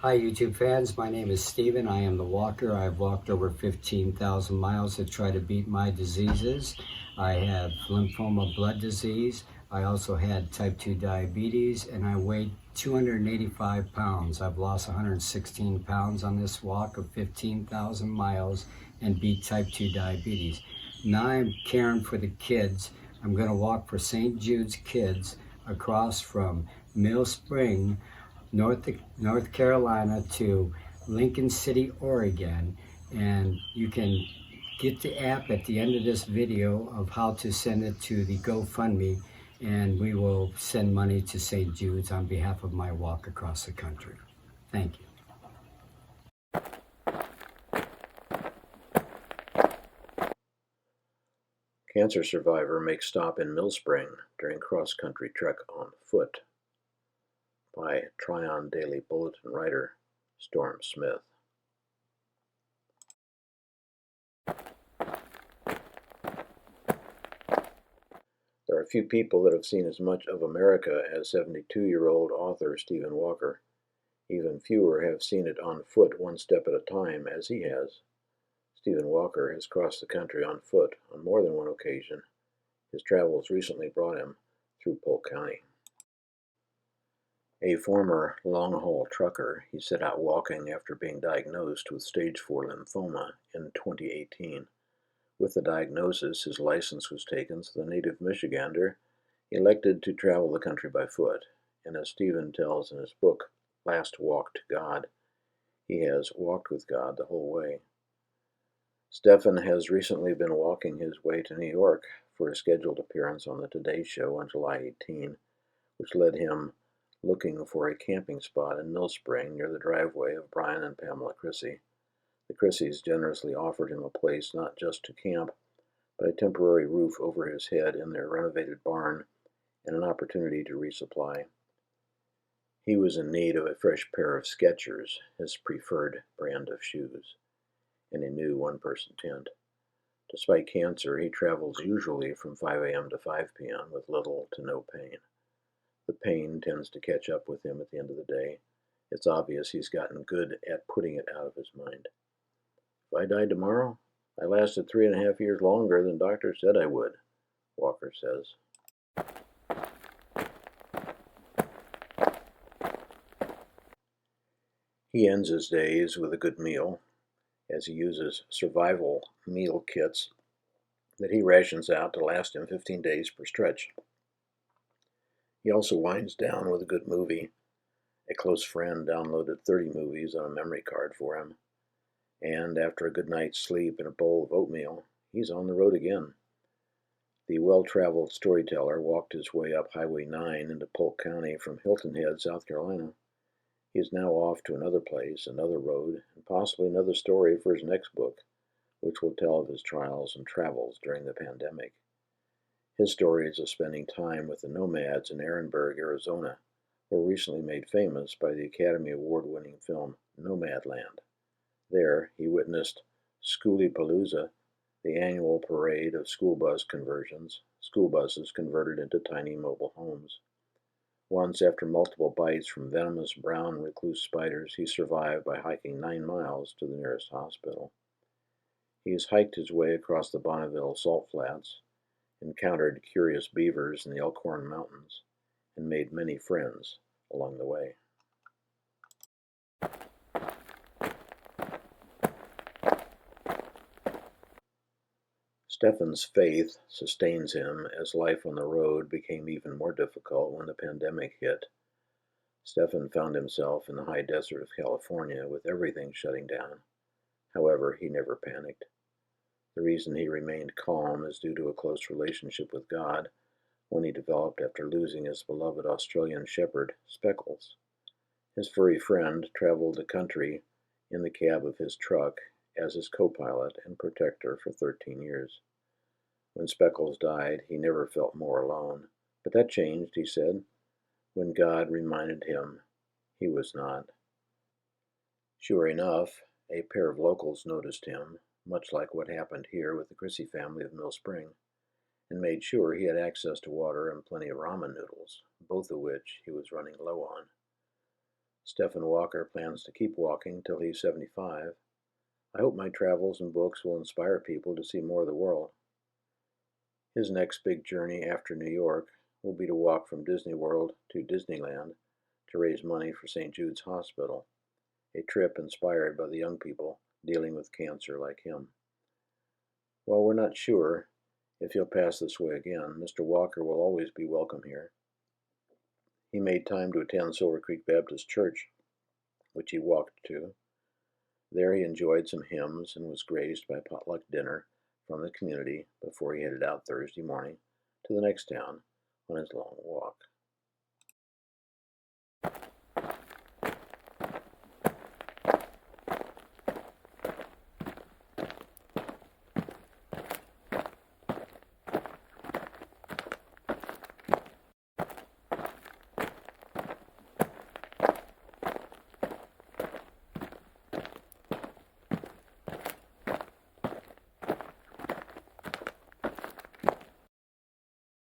Hi, YouTube fans. My name is Steven. I am the walker. I've walked over 15,000 miles to try to beat my diseases. I have lymphoma blood disease. I also had type 2 diabetes, and I weighed 285 pounds. I've lost 116 pounds on this walk of 15,000 miles and beat type 2 diabetes. Now I'm caring for the kids. I'm going to walk for St. Jude's Kids across from Mill Spring, North Carolina to Lincoln City, Oregon, and you can get the app at the end of this video of how to send it to the GoFundMe, and we will send money to St. Jude's on behalf of my walk across the country. Thank you. Cancer survivor makes stop in Mill Spring during cross-country trek on foot, by Tryon Daily Bulletin writer Storme Smith. There are few people that have seen as much of America as 72-year-old author Stephen Walker. Even fewer have seen it on foot one step at a time as he has. Stephen Walker has crossed the country on foot on more than one occasion. His travels recently brought him through Polk County. A former long-haul trucker, he set out walking after being diagnosed with stage 4 lymphoma in 2018. With the diagnosis, his license was taken, so the native Michigander elected to travel the country by foot. And as Stephen tells in his book, Last Walk to God, he has walked with God the whole way. Stephen has recently been walking his way to New York for a scheduled appearance on the Today Show on July 18, which led him looking for a camping spot in Mill Spring near the driveway of Brian and Pamela Crissey. The Crisseys generously offered him a place not just to camp, but a temporary roof over his head in their renovated barn and an opportunity to resupply. He was in need of a fresh pair of Skechers, his preferred brand of shoes, and a new one-person tent. Despite cancer, he travels usually from 5 a.m. to 5 p.m. with little to no pain. The pain tends to catch up with him at the end of the day. It's obvious he's gotten good at putting it out of his mind. If I died tomorrow, I lasted 3.5 years longer than doctors said I would, Walker says. He ends his days with a good meal, as he uses survival meal kits that he rations out to last him 15 days per stretch. He also winds down with a good movie. A close friend downloaded 30 movies on a memory card for him, and after a good night's sleep and a bowl of oatmeal, he's on the road again. The well-traveled storyteller walked his way up Highway 9 into Polk County from Hilton Head, South Carolina. He is now off to another place, another road, and possibly another story for his next book, which will tell of his trials and travels during the pandemic. His stories of spending time with the nomads in Ehrenberg, Arizona, were recently made famous by the Academy Award-winning film Nomadland. There, he witnessed Schoolypalooza, the annual parade of school bus conversions, school buses converted into tiny mobile homes. Once, after multiple bites from venomous brown recluse spiders, he survived by hiking 9 miles to the nearest hospital. He has hiked his way across the Bonneville Salt Flats, encountered curious beavers in the Elkhorn Mountains, and made many friends along the way. Stephen's faith sustains him as life on the road became even more difficult when the pandemic hit. Stephen found himself in the high desert of California with everything shutting down. However, he never panicked. The reason he remained calm is due to a close relationship with God, one he developed after losing his beloved Australian shepherd, Speckles. His furry friend traveled the country in the cab of his truck as his co-pilot and protector for 13 years. When Speckles died, he never felt more alone. But that changed, he said, when God reminded him he was not. Sure enough, a pair of locals noticed him, much like what happened here with the Crissey family of Mill Spring, and made sure he had access to water and plenty of ramen noodles, both of which he was running low on. Stephen Walker plans to keep walking till he's 75. I hope my travels and books will inspire people to see more of the world. His next big journey after New York will be to walk from Disney World to Disneyland to raise money for St. Jude's Hospital, a trip inspired by the young people dealing with cancer like him. While we're not sure if he'll pass this way again, Mr. Walker will always be welcome here. He made time to attend Silver Creek Baptist Church, which he walked to. There he enjoyed some hymns and was graced by a potluck dinner from the community before he headed out Thursday morning to the next town on his long walk.